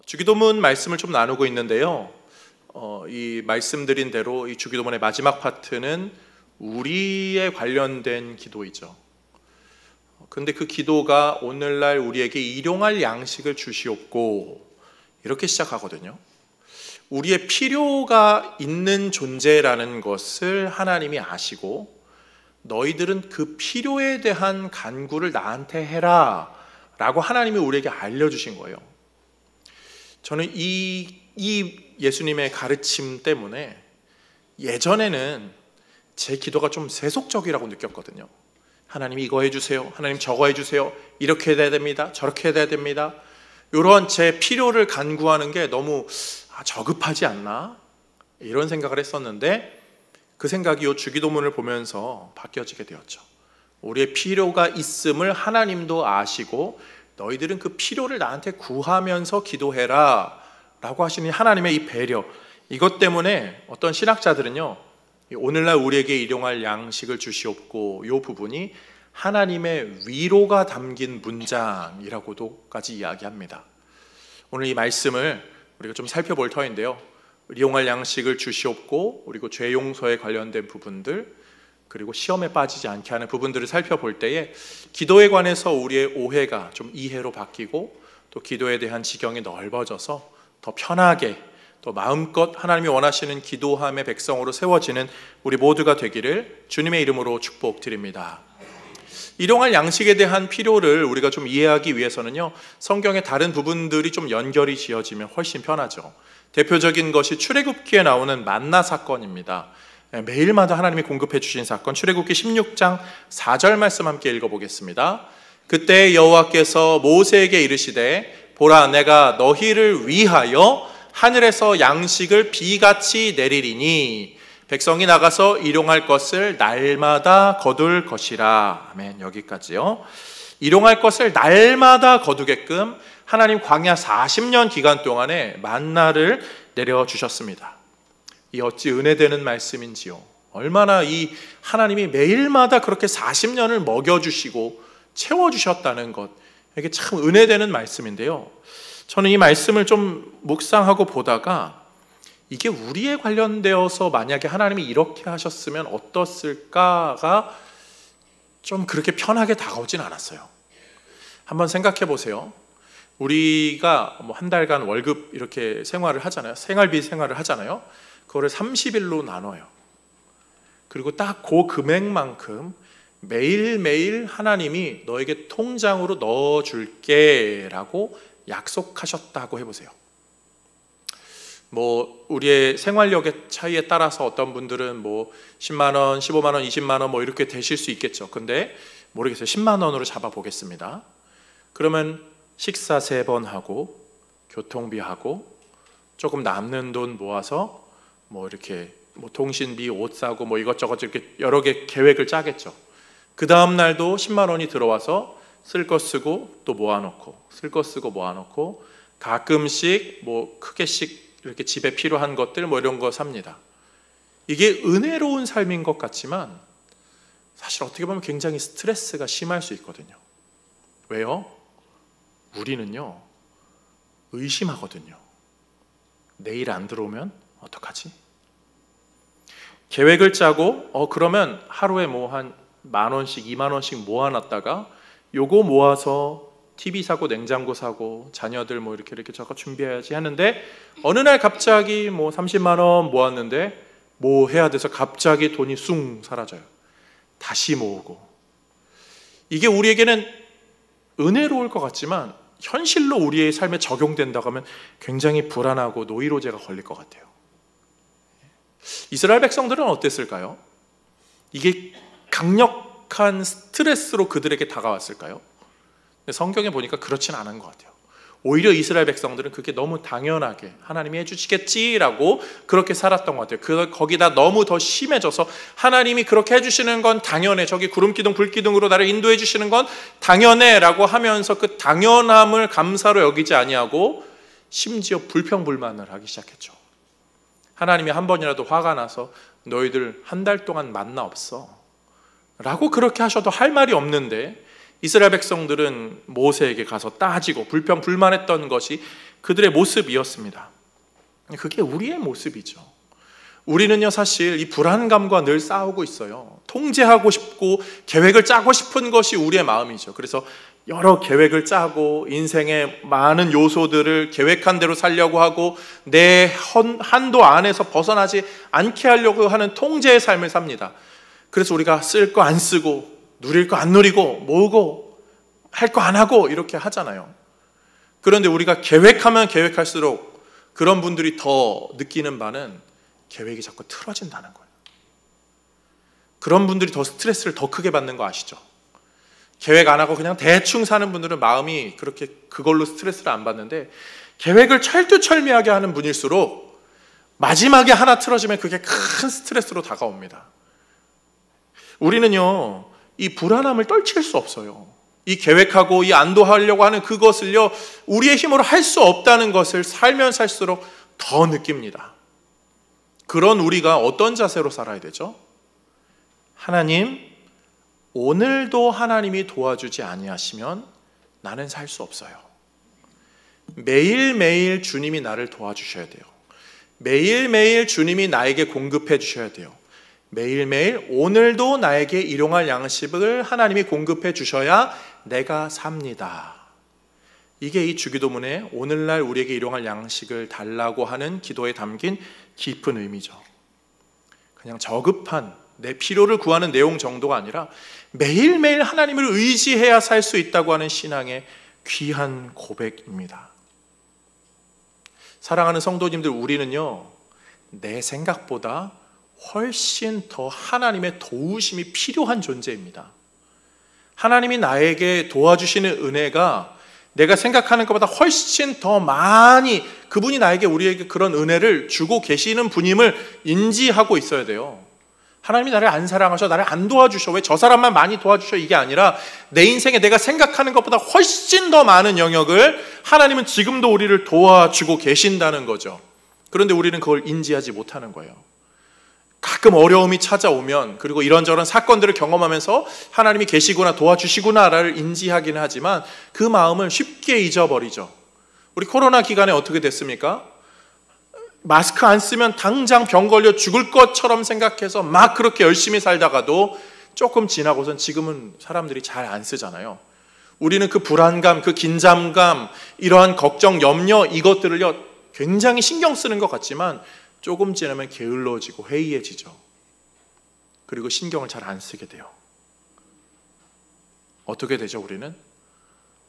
주기도문 말씀을 좀 나누고 있는데요. 이 말씀드린 대로 이 주기도문의 마지막 파트는 우리에 관련된 기도이죠. 근데 그 기도가 오늘날 우리에게 일용할 양식을 주시옵고 이렇게 시작하거든요. 우리의 필요가 있는 존재라는 것을 하나님이 아시고 너희들은 그 필요에 대한 간구를 나한테 해라 라고 하나님이 우리에게 알려주신 거예요. 저는 이 예수님의 가르침 때문에 예전에는 제 기도가 좀 세속적이라고 느꼈거든요. 하나님 이거 해주세요, 하나님 저거 해주세요, 이렇게 해야 됩니다, 저렇게 해야 됩니다. 이런 제 필요를 간구하는 게 너무 저급하지 않나? 이런 생각을 했었는데 그 생각이 이 주기도문을 보면서 바뀌어지게 되었죠. 우리의 필요가 있음을 하나님도 아시고 너희들은 그 필요를 나한테 구하면서 기도해라 라고 하시는 하나님의 이 배려, 이것 때문에 어떤 신학자들은요, 오늘날 우리에게 일용할 양식을 주시옵고 이 부분이 하나님의 위로가 담긴 문장이라고도까지 이야기합니다. 오늘 이 말씀을 우리가 좀 살펴볼 터인데요, 일용할 양식을 주시옵고 그리고 죄 용서에 관련된 부분들, 그리고 시험에 빠지지 않게 하는 부분들을 살펴볼 때에 기도에 관해서 우리의 오해가 좀 이해로 바뀌고 또 기도에 대한 지경이 넓어져서 더 편하게 또 마음껏 하나님이 원하시는 기도함의 백성으로 세워지는 우리 모두가 되기를 주님의 이름으로 축복드립니다. 일용할 양식에 대한 필요를 우리가 좀 이해하기 위해서는요, 성경의 다른 부분들이 좀 연결이 지어지면 훨씬 편하죠. 대표적인 것이 출애굽기에 나오는 만나 사건입니다. 매일마다 하나님이 공급해 주신 사건, 출애굽기 16장 4절 말씀 함께 읽어보겠습니다. 그때 여호와께서 모세에게 이르시되 보라, 내가 너희를 위하여 하늘에서 양식을 비같이 내리리니 백성이 나가서 일용할 것을 날마다 거둘 것이라. 아멘. 여기까지요. 일용할 것을 날마다 거두게끔 하나님 광야 40년 기간 동안에 만나를 내려주셨습니다. 이 어찌 은혜되는 말씀인지요. 얼마나 이 하나님이 매일마다 그렇게 40년을 먹여주시고 채워주셨다는 것, 이게 참 은혜되는 말씀인데요, 저는 이 말씀을 좀 묵상하고 보다가 이게 우리에 관련되어서 만약에 하나님이 이렇게 하셨으면 어떻을까가 좀 그렇게 편하게 다가오진 않았어요. 한번 생각해 보세요. 우리가 뭐 한 달간 월급 이렇게 생활을 하잖아요. 생활비 생활을 하잖아요. 그거를 30일로 나눠요. 그리고 딱 그 금액만큼 매일매일 하나님이 너에게 통장으로 넣어줄게 라고 약속하셨다고 해보세요. 뭐 우리의 생활력의 차이에 따라서 어떤 분들은 뭐 10만 원, 15만 원, 20만 원 뭐 이렇게 되실 수 있겠죠. 근데 모르겠어요. 10만 원으로 잡아보겠습니다. 그러면 식사 3번 하고 교통비 하고 조금 남는 돈 모아서 뭐 이렇게 뭐 통신비, 옷 사고 뭐 이것저것 이렇게 여러 개 계획을 짜겠죠. 그 다음 날도 10만 원이 들어와서 쓸 거 쓰고 또 모아놓고, 쓸 거 쓰고 모아놓고, 가끔씩 뭐 크게씩 이렇게 집에 필요한 것들 뭐 이런 거 삽니다. 이게 은혜로운 삶인 것 같지만 사실 어떻게 보면 굉장히 스트레스가 심할 수 있거든요. 왜요? 우리는요, 의심하거든요. 내일 안 들어오면 어떡하지? 계획을 짜고 그러면 하루에 뭐 한 10,000원씩 20,000원씩 모아놨다가 요거 모아서 TV 사고 냉장고 사고 자녀들 뭐 이렇게 저거 준비해야지 하는데 어느 날 갑자기 뭐 30만 원 모았는데 뭐 해야 돼서 갑자기 돈이 숭 사라져요. 다시 모으고. 이게 우리에게는 은혜로울 것 같지만 현실로 우리의 삶에 적용된다고 하면 굉장히 불안하고 노이로제가 걸릴 것 같아요. 이스라엘 백성들은 어땠을까요? 이게 강력한 스트레스로 그들에게 다가왔을까요? 성경에 보니까 그렇진 않은 것 같아요. 오히려 이스라엘 백성들은 그게 너무 당연하게 하나님이 해주시겠지라고 그렇게 살았던 것 같아요. 거기다 너무 더 심해져서 하나님이 그렇게 해주시는 건 당연해, 저기 구름기둥 불기둥으로 나를 인도해 주시는 건 당연해 라고 하면서 그 당연함을 감사로 여기지 아니하고 심지어 불평불만을 하기 시작했죠. 하나님이 한 번이라도 화가 나서 너희들 한 달 동안 만나 없어 라고 그렇게 하셔도 할 말이 없는데 이스라엘 백성들은 모세에게 가서 따지고 불평불만했던 것이 그들의 모습이었습니다. 그게 우리의 모습이죠. 우리는요, 사실 이 불안감과 늘 싸우고 있어요. 통제하고 싶고 계획을 짜고 싶은 것이 우리의 마음이죠. 그래서 여러 계획을 짜고 인생의 많은 요소들을 계획한 대로 살려고 하고 내 한도 안에서 벗어나지 않게 하려고 하는 통제의 삶을 삽니다. 그래서 우리가 쓸 거 안 쓰고 누릴 거 안 누리고 모으고 할 거 안 하고 이렇게 하잖아요. 그런데 우리가 계획하면 계획할수록 그런 분들이 더 느끼는 바는 계획이 자꾸 틀어진다는 거예요. 그런 분들이 더 스트레스를 더 크게 받는 거 아시죠? 계획 안 하고 그냥 대충 사는 분들은 마음이 그렇게 그걸로 스트레스를 안 받는데, 계획을 철두철미하게 하는 분일수록 마지막에 하나 틀어지면 그게 큰 스트레스로 다가옵니다. 우리는요, 이 불안함을 떨칠 수 없어요. 이 계획하고 이 안도하려고 하는 그것을요, 우리의 힘으로 할 수 없다는 것을 살면 살수록 더 느낍니다. 그런 우리가 어떤 자세로 살아야 되죠? 하나님, 오늘도 하나님이 도와주지 아니하시면 나는 살 수 없어요. 매일매일 주님이 나를 도와주셔야 돼요. 매일매일 주님이 나에게 공급해 주셔야 돼요. 매일매일 오늘도 나에게 일용할 양식을 하나님이 공급해 주셔야 내가 삽니다. 이게 이 주기도문에 오늘날 우리에게 일용할 양식을 달라고 하는 기도에 담긴 깊은 의미죠. 그냥 저급한 내 필요를 구하는 내용 정도가 아니라 매일매일 하나님을 의지해야 살 수 있다고 하는 신앙의 귀한 고백입니다. 사랑하는 성도님들, 우리는요, 내 생각보다 훨씬 더 하나님의 도우심이 필요한 존재입니다. 하나님이 나에게 도와주시는 은혜가 내가 생각하는 것보다 훨씬 더 많이, 그분이 나에게, 우리에게 그런 은혜를 주고 계시는 분임을 인지하고 있어야 돼요. 하나님이 나를 안 사랑하셔, 나를 안 도와주셔, 왜 저 사람만 많이 도와주셔, 이게 아니라 내 인생에 내가 생각하는 것보다 훨씬 더 많은 영역을 하나님은 지금도 우리를 도와주고 계신다는 거죠. 그런데 우리는 그걸 인지하지 못하는 거예요. 가끔 어려움이 찾아오면, 그리고 이런저런 사건들을 경험하면서 하나님이 계시구나, 도와주시구나를 인지하기는 하지만 그 마음을 쉽게 잊어버리죠. 우리 코로나 기간에 어떻게 됐습니까? 마스크 안 쓰면 당장 병 걸려 죽을 것처럼 생각해서 막 그렇게 열심히 살다가도 조금 지나고선 지금은 사람들이 잘 안 쓰잖아요. 우리는 그 불안감, 그 긴장감, 이러한 걱정, 염려, 이것들을요 굉장히 신경 쓰는 것 같지만 조금 지나면 게을러지고 해이해지죠. 그리고 신경을 잘 안 쓰게 돼요. 어떻게 되죠, 우리는?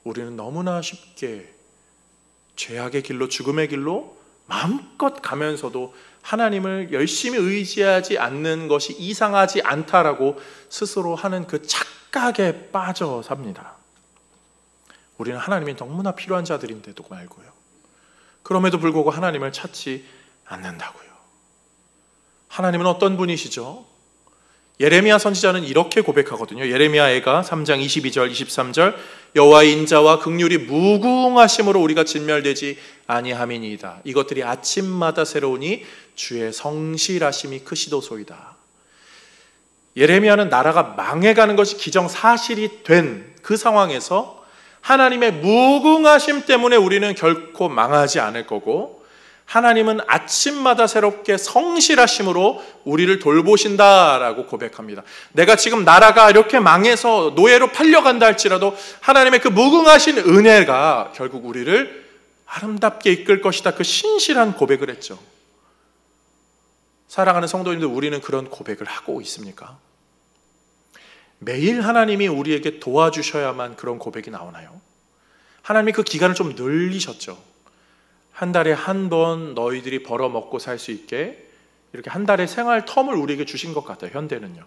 우리는 너무나 쉽게 죄악의 길로, 죽음의 길로 마음껏 가면서도 하나님을 열심히 의지하지 않는 것이 이상하지 않다라고 스스로 하는 그 착각에 빠져 삽니다. 우리는 하나님이 너무나 필요한 자들인데도 말고요. 그럼에도 불구하고 하나님을 찾지 않는다고요. 하나님은 어떤 분이시죠? 예레미야 선지자는 이렇게 고백하거든요. 예레미야애가 3장 22절 23절, 여호와의 인자와 긍휼이 무궁하심으로 우리가 진멸되지 아니함이니이다. 이것들이 아침마다 새로우니 주의 성실하심이 크시도소이다. 예레미야는 나라가 망해가는 것이 기정사실이 된 그 상황에서 하나님의 무궁하심 때문에 우리는 결코 망하지 않을 거고, 하나님은 아침마다 새롭게 성실하심으로 우리를 돌보신다라고 고백합니다. 내가 지금 나라가 이렇게 망해서 노예로 팔려간다 할지라도 하나님의 그 무궁하신 은혜가 결국 우리를 아름답게 이끌 것이다, 그 신실한 고백을 했죠. 사랑하는 성도님들, 우리는 그런 고백을 하고 있습니까? 매일 하나님이 우리에게 도와주셔야만 그런 고백이 나오나요? 하나님이 그 기간을 좀 늘리셨죠. 한 달에 한 번 너희들이 벌어먹고 살 수 있게 이렇게 한 달의 생활 텀을 우리에게 주신 것 같아요, 현대는요.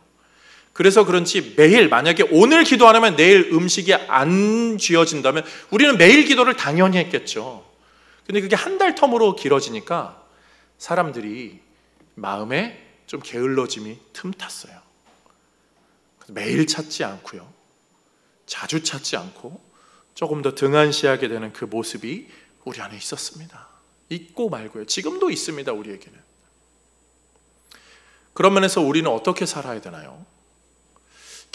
그래서 그런지 매일, 만약에 오늘 기도 안 하면 내일 음식이 안 쥐어진다면 우리는 매일 기도를 당연히 했겠죠. 근데 그게 한 달 텀으로 길어지니까 사람들이 마음에 좀 게을러짐이 틈탔어요. 매일 찾지 않고요, 자주 찾지 않고 조금 더 등한시하게 되는 그 모습이 우리 안에 있었습니다. 있고 말고요. 지금도 있습니다, 우리에게는. 그런 면에서 우리는 어떻게 살아야 되나요?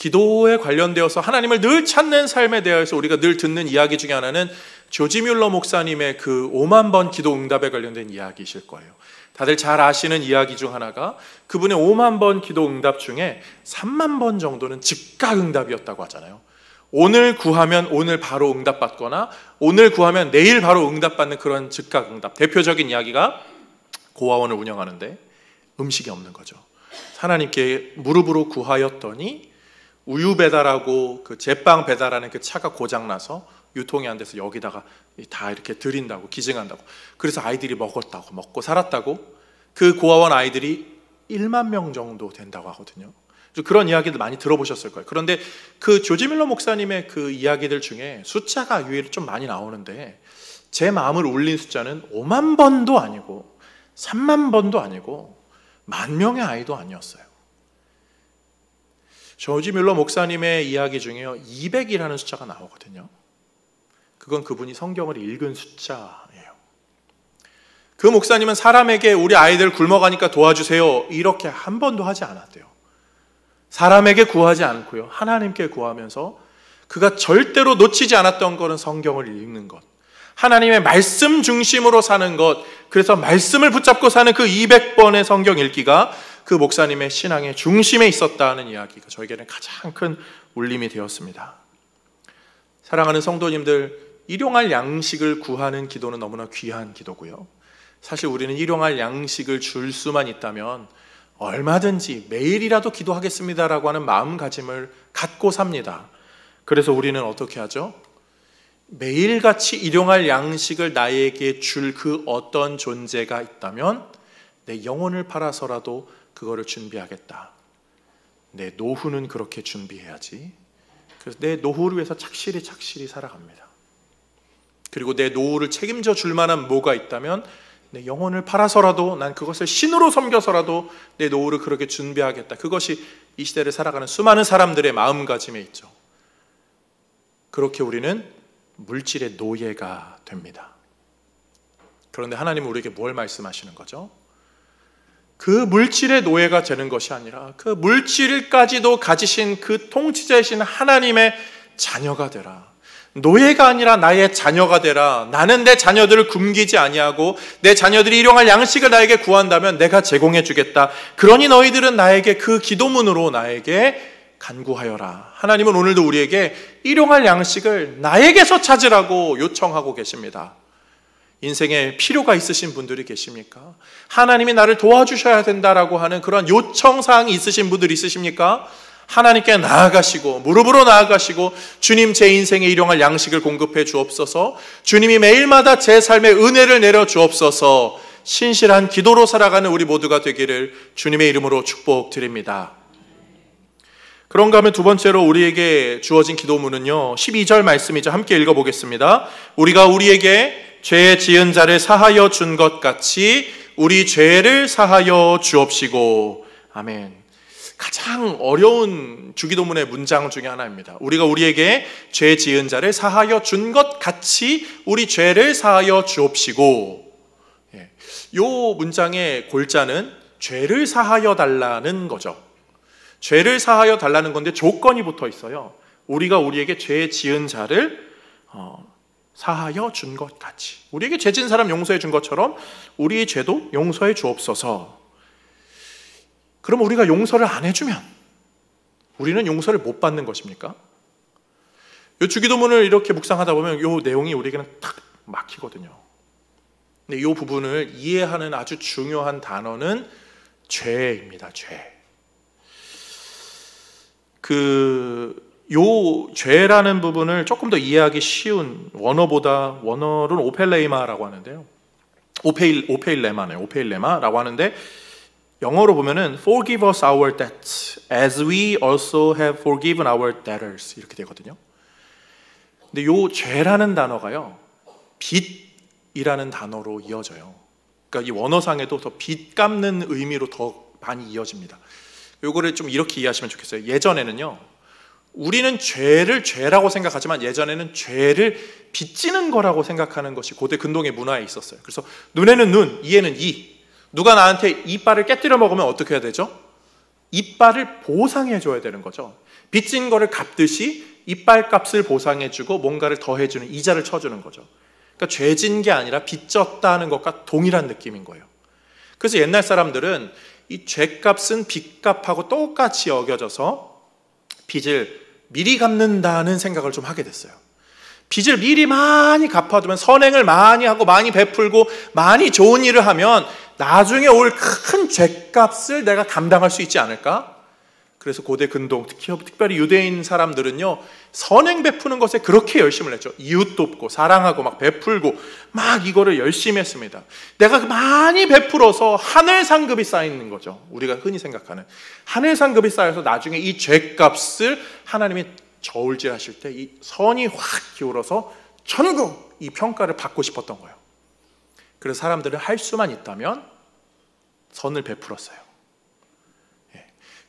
기도에 관련되어서 하나님을 늘 찾는 삶에 대해서 우리가 늘 듣는 이야기 중에 하나는 조지 뮬러 목사님의 그 5만 번 기도 응답에 관련된 이야기이실 거예요. 다들 잘 아시는 이야기 중 하나가 그분의 5만 번 기도 응답 중에 3만 번 정도는 즉각 응답이었다고 하잖아요. 오늘 구하면 오늘 바로 응답받거나 오늘 구하면 내일 바로 응답받는 그런 즉각 응답. 대표적인 이야기가 고아원을 운영하는데 음식이 없는 거죠. 하나님께 무릎으로 구하였더니 우유 배달하고 그 제빵 배달하는 그 차가 고장나서 유통이 안 돼서 여기다가 다 이렇게 드린다고, 기증한다고. 그래서 아이들이 먹었다고, 먹고 살았다고. 그 고아원 아이들이 1만 명 정도 된다고 하거든요. 그런 이야기들 많이 들어보셨을 거예요. 그런데 그 조지 밀러 목사님의 그 이야기들 중에 숫자가 유일히 좀 많이 나오는데 제 마음을 울린 숫자는 5만 번도 아니고 3만 번도 아니고 10,000명의 아이도 아니었어요. 조지 밀러 목사님의 이야기 중에요 200이라는 숫자가 나오거든요. 그건 그분이 성경을 읽은 숫자예요. 그 목사님은 사람에게 우리 아이들 굶어가니까 도와주세요 이렇게 한 번도 하지 않았대요. 사람에게 구하지 않고요 하나님께 구하면서 그가 절대로 놓치지 않았던 것은 성경을 읽는 것, 하나님의 말씀 중심으로 사는 것. 그래서 말씀을 붙잡고 사는 그 200번의 성경 읽기가 그 목사님의 신앙의 중심에 있었다는 이야기가 저에게는 가장 큰 울림이 되었습니다. 사랑하는 성도님들, 일용할 양식을 구하는 기도는 너무나 귀한 기도고요. 사실 우리는 일용할 양식을 줄 수만 있다면 얼마든지 매일이라도 기도하겠습니다라고 하는 마음가짐을 갖고 삽니다. 그래서 우리는 어떻게 하죠? 매일같이 일용할 양식을 나에게 줄 그 어떤 존재가 있다면 내 영혼을 팔아서라도 그거를 준비하겠다. 내 노후는 그렇게 준비해야지. 그래서 내 노후를 위해서 착실히 살아갑니다. 그리고 내 노후를 책임져 줄 만한 뭐가 있다면 내 영혼을 팔아서라도 난 그것을 신으로 섬겨서라도 내 노후를 그렇게 준비하겠다. 그것이 이 시대를 살아가는 수많은 사람들의 마음가짐에 있죠. 그렇게 우리는 물질의 노예가 됩니다. 그런데 하나님은 우리에게 뭘 말씀하시는 거죠? 그 물질의 노예가 되는 것이 아니라 그 물질까지도 가지신 그 통치자이신 하나님의 자녀가 되라. 노예가 아니라 나의 자녀가 되라. 나는 내 자녀들을 굶기지 아니하고 내 자녀들이 일용할 양식을 나에게 구한다면 내가 제공해 주겠다. 그러니 너희들은 나에게 그 기도문으로 나에게 간구하여라. 하나님은 오늘도 우리에게 일용할 양식을 나에게서 찾으라고 요청하고 계십니다. 인생에 필요가 있으신 분들이 계십니까? 하나님이 나를 도와주셔야 된다라고 하는 그런 요청사항이 있으신 분들이 있으십니까? 하나님께 나아가시고 무릎으로 나아가시고 주님 제 인생에 일용할 양식을 공급해 주옵소서, 주님이 매일마다 제 삶에 은혜를 내려 주옵소서, 신실한 기도로 살아가는 우리 모두가 되기를 주님의 이름으로 축복드립니다. 그런가 하면 두 번째로 우리에게 주어진 기도문은요 12절 말씀이죠. 함께 읽어보겠습니다. 우리가 우리에게 죄 지은 자를 사하여 준 것 같이 우리 죄를 사하여 주옵시고. 아멘. 가장 어려운 주기도문의 문장 중에 하나입니다. 우리가 우리에게 죄 지은 자를 사하여 준 것 같이 우리 죄를 사하여 주옵시고. 이 문장의 골자는 죄를 사하여 달라는 거죠. 죄를 사하여 달라는 건데 조건이 붙어 있어요. 우리가 우리에게 죄 지은 자를 사하여 준 것 같이, 우리에게 죄 지은 사람 용서해 준 것처럼 우리의 죄도 용서해 주옵소서. 그럼 우리가 용서를 안 해주면 우리는 용서를 못 받는 것입니까? 이 주기도문을 이렇게 묵상하다 보면 이 내용이 우리에게는 탁 막히거든요. 근데 이 부분을 이해하는 아주 중요한 단어는 죄입니다. 죄. 요 죄라는 부분을 조금 더 이해하기 쉬운 원어는 오펠레이마라고 하는데요. 오페일레마라고 하는데 영어로 보면은 Forgive us our debts as we also have forgiven our debtors 이렇게 되거든요. 근데 요 죄라는 단어가요 빚이라는 단어로 이어져요. 그러니까 이 원어상에도 더 빚 갚는 의미로 더 많이 이어집니다. 요거를 좀 이렇게 이해하시면 좋겠어요. 예전에는요 우리는 죄를 죄라고 생각하지만 예전에는 죄를 빚지는 거라고 생각하는 것이 고대 근동의 문화에 있었어요. 그래서 눈에는 눈, 이에는 이. 누가 나한테 이빨을 깨뜨려 먹으면 어떻게 해야 되죠? 이빨을 보상해줘야 되는 거죠. 빚진 거를 갚듯이 이빨값을 보상해주고 뭔가를 더해주는, 이자를 쳐주는 거죠. 그러니까 죄진 게 아니라 빚졌다는 것과 동일한 느낌인 거예요. 그래서 옛날 사람들은 이 죄값은 빚값하고 똑같이 여겨져서 빚을 미리 갚는다는 생각을 좀 하게 됐어요. 빚을 미리 많이 갚아두면, 선행을 많이 하고 많이 베풀고 많이 좋은 일을 하면 나중에 올 큰 죄값을 내가 감당할 수 있지 않을까? 그래서 고대 근동, 특별히 유대인 사람들은요, 선행 베푸는 것에 그렇게 열심을 했죠. 이웃 돕고 사랑하고 막 베풀고 막 이거를 열심히 했습니다. 내가 많이 베풀어서 하늘 상급이 쌓이는 거죠. 우리가 흔히 생각하는 하늘 상급이 쌓여서 나중에 이 죄값을 하나님이 저울질 하실 때 이 선이 확 기울어서 천국, 이 평가를 받고 싶었던 거예요. 그래서 사람들은 할 수만 있다면 선을 베풀었어요.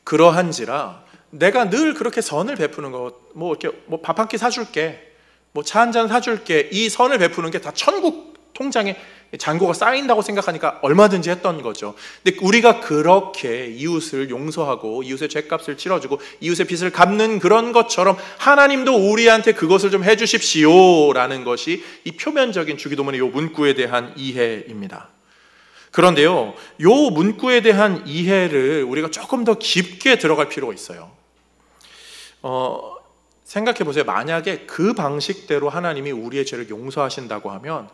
그러한지라 내가 늘 그렇게 선을 베푸는 것, 이렇게 밥 한 끼 사줄게, 차 한 잔 사줄게, 이 선을 베푸는 게 다 천국 통장에 잔고가 쌓인다고 생각하니까 얼마든지 했던 거죠. 근데 우리가 그렇게 이웃을 용서하고 이웃의 죄값을 치러주고 이웃의 빚을 갚는 그런 것처럼 하나님도 우리한테 그것을 좀 해주십시오라는 것이 이 표면적인 주기도문의 이 문구에 대한 이해입니다. 그런데요, 이 문구에 대한 이해를 우리가 조금 더 깊게 들어갈 필요가 있어요. 생각해 보세요. 만약에 그 방식대로 하나님이 우리의 죄를 용서하신다고 하면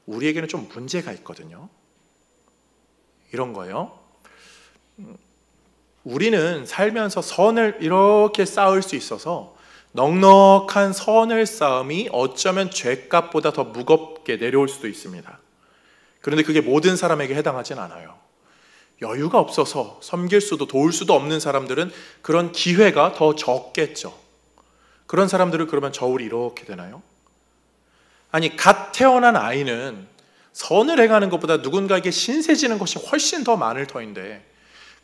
우리에게는 좀 문제가 있거든요. 이런 거예요. 우리는 살면서 선을 이렇게 쌓을 수 있어서 넉넉한 선을 쌓음이 어쩌면 죄값보다 더 무겁게 내려올 수도 있습니다. 그런데 그게 모든 사람에게 해당하진 않아요. 여유가 없어서 섬길 수도 도울 수도 없는 사람들은 그런 기회가 더 적겠죠. 그런 사람들을 그러면 저울이 이렇게 되나요? 아니, 갓 태어난 아이는 선을 행하는 것보다 누군가에게 신세지는 것이 훨씬 더 많을 터인데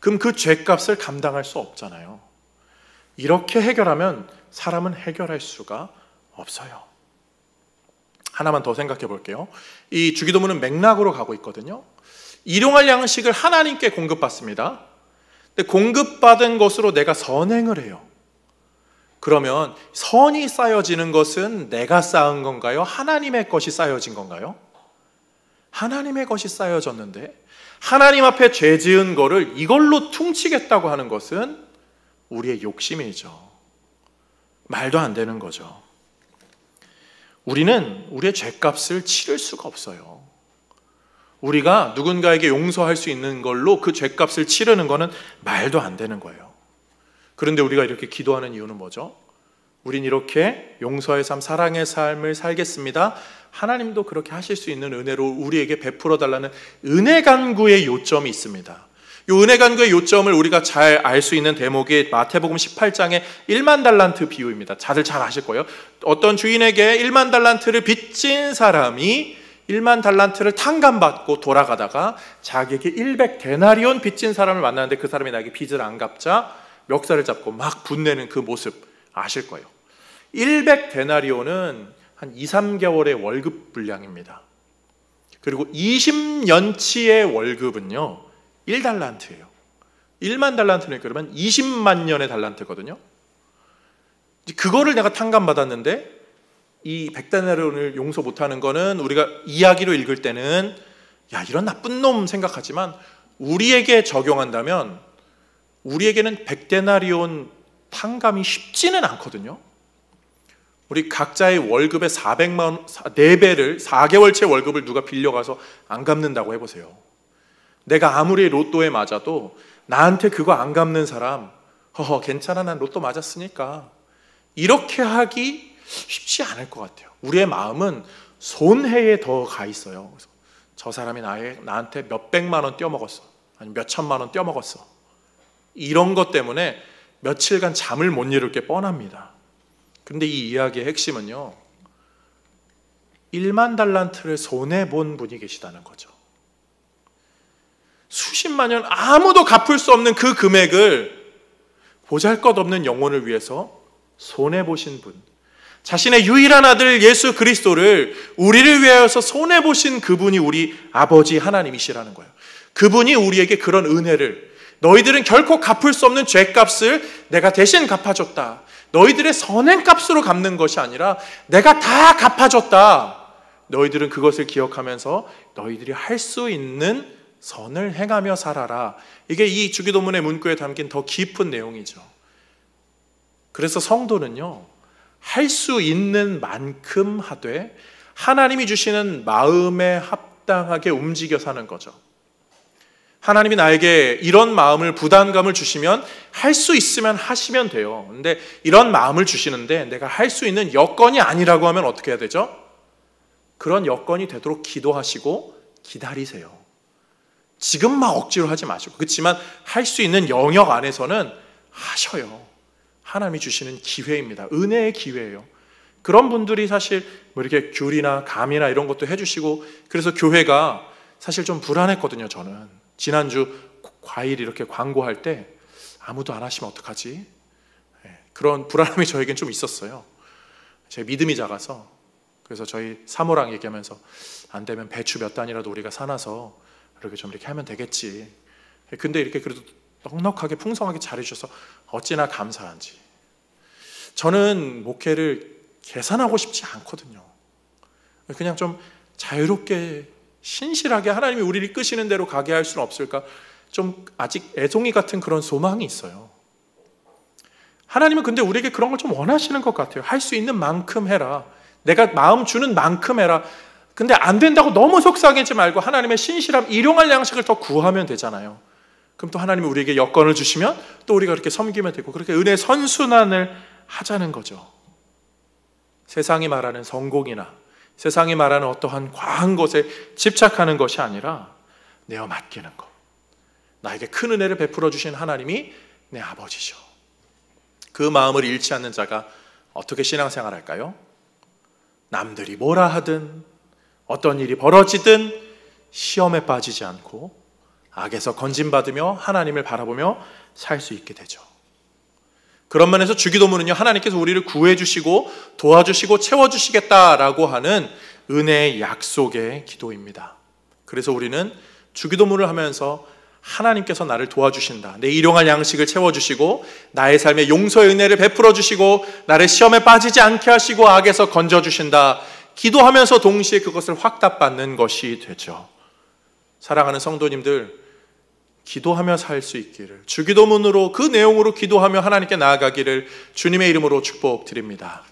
그럼 그 죄값을 감당할 수 없잖아요. 이렇게 해결하면 사람은 해결할 수가 없어요. 하나만 더 생각해 볼게요. 이 주기도문은 맥락으로 가고 있거든요. 일용할 양식을 하나님께 공급받습니다. 근데 공급받은 것으로 내가 선행을 해요. 그러면 선이 쌓여지는 것은 내가 쌓은 건가요? 하나님의 것이 쌓여진 건가요? 하나님의 것이 쌓여졌는데 하나님 앞에 죄 지은 거를 이걸로 퉁치겠다고 하는 것은 우리의 욕심이죠. 말도 안 되는 거죠. 우리는 우리의 죄값을 치를 수가 없어요. 우리가 누군가에게 용서할 수 있는 걸로 그 죄값을 치르는 것은 말도 안 되는 거예요. 그런데 우리가 이렇게 기도하는 이유는 뭐죠? 우린 이렇게 용서의 삶, 사랑의 삶을 살겠습니다. 하나님도 그렇게 하실 수 있는 은혜로 우리에게 베풀어 달라는 은혜 간구의 요점이 있습니다. 이 은혜 간구의 요점을 우리가 잘 알 수 있는 대목이 마태복음 18장의 1만 달란트 비유입니다. 다들 잘 아실 거예요. 어떤 주인에게 1만 달란트를 빚진 사람이 1만 달란트를 탕감받고 돌아가다가 자기에게 100데나리온 빚진 사람을 만나는데 그 사람이 나에게 빚을 안 갚자 멱살을 잡고 막 분내는 그 모습 아실 거예요. 100데나리온은 한 2, 3개월의 월급 분량입니다. 그리고 20년치의 월급은요 1달란트예요. 1만 달란트는 그러면 20만 년의 달란트거든요. 그거를 내가 탕감받았는데 이 100데나리온을 용서 못하는 거는 우리가 이야기로 읽을 때는 야 이런 나쁜 놈 생각하지만 우리에게 적용한다면 우리에게는 100데나리온 탕감이 쉽지는 않거든요. 우리 각자의 월급의 400만 원, 4배를 4개월치 월급을 누가 빌려가서 안 갚는다고 해보세요. 내가 아무리 로또에 맞아도 나한테 그거 안 갚는 사람 괜찮아 난 로또 맞았으니까 이렇게 하기 쉽지 않을 것 같아요. 우리의 마음은 손해에 더 가 있어요. 그래서 저 사람이 나한테 몇백만 원 떼어먹었어. 아니 몇천만 원 떼어먹었어. 이런 것 때문에 며칠간 잠을 못 이룰 게 뻔합니다. 근데 이 이야기의 핵심은요 1만 달란트를 손해본 분이 계시다는 거죠. 수십만 년 아무도 갚을 수 없는 그 금액을 보잘것없는 영혼을 위해서 손해보신 분, 자신의 유일한 아들 예수 그리스도를 우리를 위하여서 손해보신 그분이 우리 아버지 하나님이시라는 거예요. 그분이 우리에게 그런 은혜를 너희들은 결코 갚을 수 없는 죄값을 내가 대신 갚아줬다. 너희들의 선행값으로 갚는 것이 아니라 내가 다 갚아줬다. 너희들은 그것을 기억하면서 너희들이 할 수 있는 선을 행하며 살아라. 이게 이 주기도문의 문구에 담긴 더 깊은 내용이죠. 그래서 성도는요, 할 수 있는 만큼 하되 하나님이 주시는 마음에 합당하게 움직여 사는 거죠. 하나님이 나에게 이런 마음을, 부담감을 주시면 할 수 있으면 하시면 돼요. 근데 이런 마음을 주시는데 내가 할 수 있는 여건이 아니라고 하면 어떻게 해야 되죠? 그런 여건이 되도록 기도하시고 기다리세요. 지금 막 억지로 하지 마시고. 그렇지만 할 수 있는 영역 안에서는 하셔요. 하나님이 주시는 기회입니다. 은혜의 기회예요. 그런 분들이 사실 뭐 이렇게 귤이나 감이나 이런 것도 해주시고, 그래서 교회가 사실 좀 불안했거든요. 저는 지난주 과일 이렇게 광고할 때 아무도 안 하시면 어떡하지? 그런 불안함이 저에겐 좀 있었어요. 제 믿음이 작아서. 그래서 저희 사모랑 얘기하면서 안 되면 배추 몇 단이라도 우리가 사놔서 이렇게 좀 이렇게 하면 되겠지. 근데 이렇게 그래도 넉넉하게 풍성하게 잘해주셔서 어찌나 감사한지. 저는 목회를 계산하고 싶지 않거든요. 그냥 좀 자유롭게 신실하게 하나님이 우리를 이끄시는 대로 가게 할 수는 없을까? 좀 아직 애송이 같은 그런 소망이 있어요. 하나님은 근데 우리에게 그런 걸 좀 원하시는 것 같아요. 할 수 있는 만큼 해라. 내가 마음 주는 만큼 해라. 근데 안 된다고 너무 속상하지 말고 하나님의 신실함, 일용할 양식을 더 구하면 되잖아요. 그럼 또 하나님이 우리에게 여건을 주시면 또 우리가 그렇게 섬기면 되고, 그렇게 은혜의 선순환을 하자는 거죠. 세상이 말하는 성공이나 세상이 말하는 어떠한 과한 것에 집착하는 것이 아니라 내어 맡기는 것. 나에게 큰 은혜를 베풀어 주신 하나님이 내 아버지셔. 그 마음을 잃지 않는 자가 어떻게 신앙생활 할까요? 남들이 뭐라 하든 어떤 일이 벌어지든 시험에 빠지지 않고 악에서 건진받으며 하나님을 바라보며 살 수 있게 되죠. 그런 면에서 주기도문은요, 하나님께서 우리를 구해주시고 도와주시고 채워주시겠다라고 하는 은혜의 약속의 기도입니다. 그래서 우리는 주기도문을 하면서 하나님께서 나를 도와주신다, 내 일용할 양식을 채워주시고 나의 삶에 용서의 은혜를 베풀어 주시고 나를 시험에 빠지지 않게 하시고 악에서 건져주신다, 기도하면서 동시에 그것을 확답받는 것이 되죠. 사랑하는 성도님들, 기도하며 살 수 있기를, 주기도문으로 그 내용으로 기도하며 하나님께 나아가기를 주님의 이름으로 축복드립니다.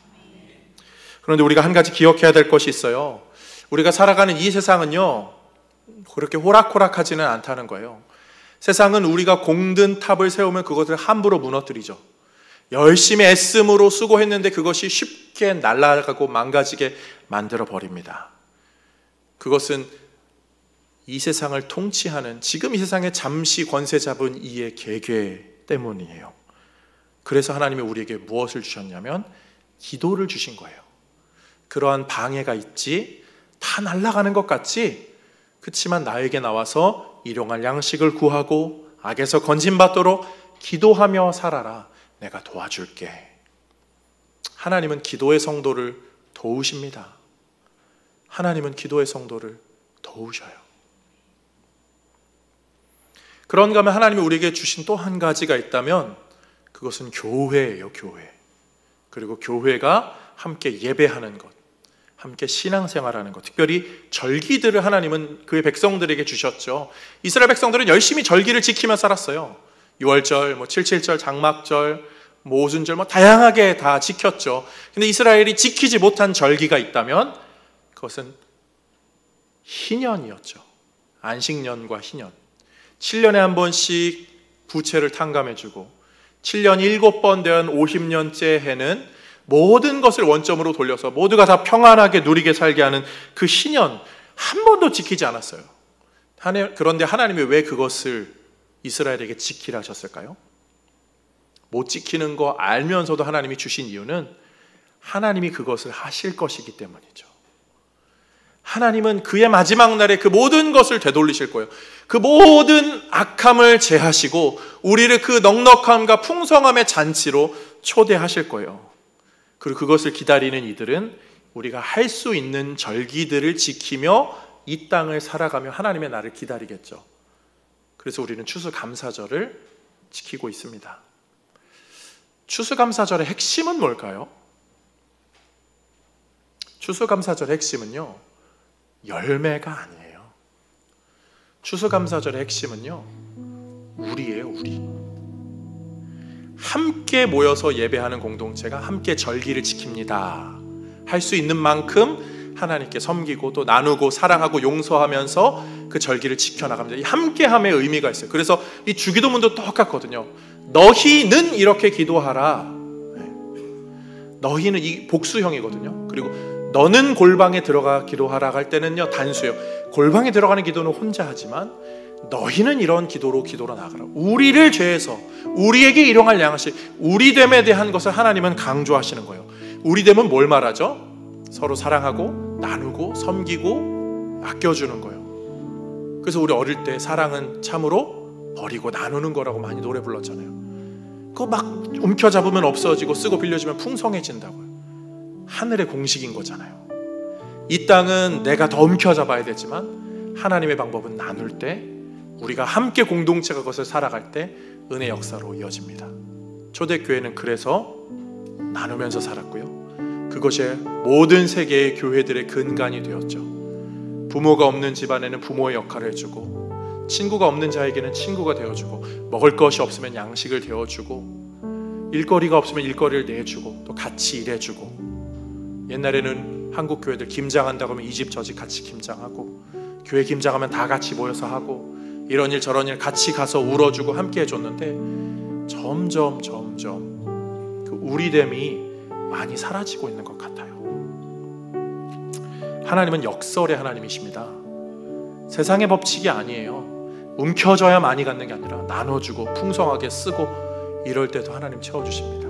그런데 우리가 한 가지 기억해야 될 것이 있어요. 우리가 살아가는 이 세상은요, 그렇게 호락호락하지는 않다는 거예요. 세상은 우리가 공든 탑을 세우면 그것을 함부로 무너뜨리죠. 열심히 애씀으로 수고했는데 그것이 쉽게 날아가고 망가지게 만들어 버립니다. 그것은 이 세상을 통치하는, 지금 이 세상에 잠시 권세 잡은 이의 계계 때문이에요. 그래서 하나님이 우리에게 무엇을 주셨냐면 기도를 주신 거예요. 그러한 방해가 있지, 다 날아가는 것 같지, 그렇지만 나에게 나와서 일용할 양식을 구하고 악에서 건진받도록 기도하며 살아라. 내가 도와줄게. 하나님은 기도의 성도를 도우십니다. 하나님은 기도의 성도를 도우셔요. 그런가 하면 하나님이 우리에게 주신 또 한 가지가 있다면 그것은 교회예요. 교회. 그리고 교회가 함께 예배하는 것, 함께 신앙생활하는 것, 특별히 절기들을 하나님은 그의 백성들에게 주셨죠. 이스라엘 백성들은 열심히 절기를 지키며 살았어요. 6월절, 7.7절, 장막절, 오순절, 다양하게 다 지켰죠. 근데 이스라엘이 지키지 못한 절기가 있다면 그것은 희년이었죠. 안식년과 희년. 7년에 한 번씩 부채를 탕감해주고 7년 7번 된 50년째 해는 모든 것을 원점으로 돌려서 모두가 다 평안하게 누리게 살게 하는 그 희년 한 번도 지키지 않았어요. 그런데 하나님이 왜 그것을 이스라엘에게 지키라 하셨을까요? 못 지키는 거 알면서도 하나님이 주신 이유는 하나님이 그것을 하실 것이기 때문이죠. 하나님은 그의 마지막 날에 그 모든 것을 되돌리실 거예요. 그 모든 악함을 제하시고 우리를 그 넉넉함과 풍성함의 잔치로 초대하실 거예요. 그리고 그것을 기다리는 이들은 우리가 할 수 있는 절기들을 지키며 이 땅을 살아가며 하나님의 날을 기다리겠죠. 그래서 우리는 추수감사절을 지키고 있습니다. 추수감사절의 핵심은 뭘까요? 추수감사절의 핵심은요, 열매가 아니에요. 추수감사절의 핵심은요, 우리예요, 우리. 함께 모여서 예배하는 공동체가 함께 절기를 지킵니다. 할 수 있는 만큼 하나님께 섬기고 또 나누고 사랑하고 용서하면서 그 절기를 지켜나갑니다. 이 함께함의 의미가 있어요. 그래서 이 주기도문도 똑같거든요. 너희는 이렇게 기도하라. 너희는 이 복수형이거든요. 그리고 너는 골방에 들어가 기도하라 할 때는요, 단수예요. 골방에 들어가는 기도는 혼자 하지만 너희는 이런 기도로 나아가라. 우리를 죄에서 우리에게 일용할 양식, 우리됨에 대한 것을 하나님은 강조하시는 거예요. 우리됨은 뭘 말하죠? 서로 사랑하고 나누고 섬기고 아껴주는 거예요. 그래서 우리 어릴 때 사랑은 참으로 버리고 나누는 거라고 많이 노래 불렀잖아요. 그거 막 움켜잡으면 없어지고 쓰고 빌려주면 풍성해진다고요. 하늘의 공식인 거잖아요. 이 땅은 내가 더 움켜잡아야 되지만 하나님의 방법은 나눌 때, 우리가 함께 공동체가 그것을 살아갈 때 은혜 역사로 이어집니다. 초대교회는 그래서 나누면서 살았고요, 그것이 모든 세계의 교회들의 근간이 되었죠. 부모가 없는 집안에는 부모의 역할을 해주고, 친구가 없는 자에게는 친구가 되어주고, 먹을 것이 없으면 양식을 되어주고, 일거리가 없으면 일거리를 내주고, 또 같이 일해주고. 옛날에는 한국 교회들 김장한다고 하면 이 집 저 집 같이 김장하고, 교회 김장하면 다 같이 모여서 하고, 이런 일 저런 일 같이 가서 울어주고 함께 해줬는데 점점 그 우리됨이 많이 사라지고 있는 것 같아요. 하나님은 역설의 하나님이십니다. 세상의 법칙이 아니에요. 움켜져야 많이 갖는 게 아니라 나눠주고 풍성하게 쓰고 이럴 때도 하나님 채워주십니다.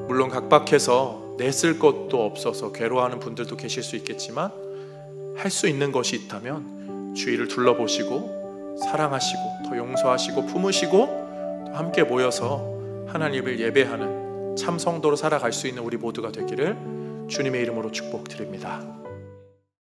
물론 각박해서 내쓸 것도 없어서 괴로워하는 분들도 계실 수 있겠지만, 할 수 있는 것이 있다면 주위를 둘러보시고 사랑하시고 더 용서하시고 품으시고 또 함께 모여서 하나님을 예배하는 참 성도로 살아갈 수 있는 우리 모두가 되기를 주님의 이름으로 축복드립니다.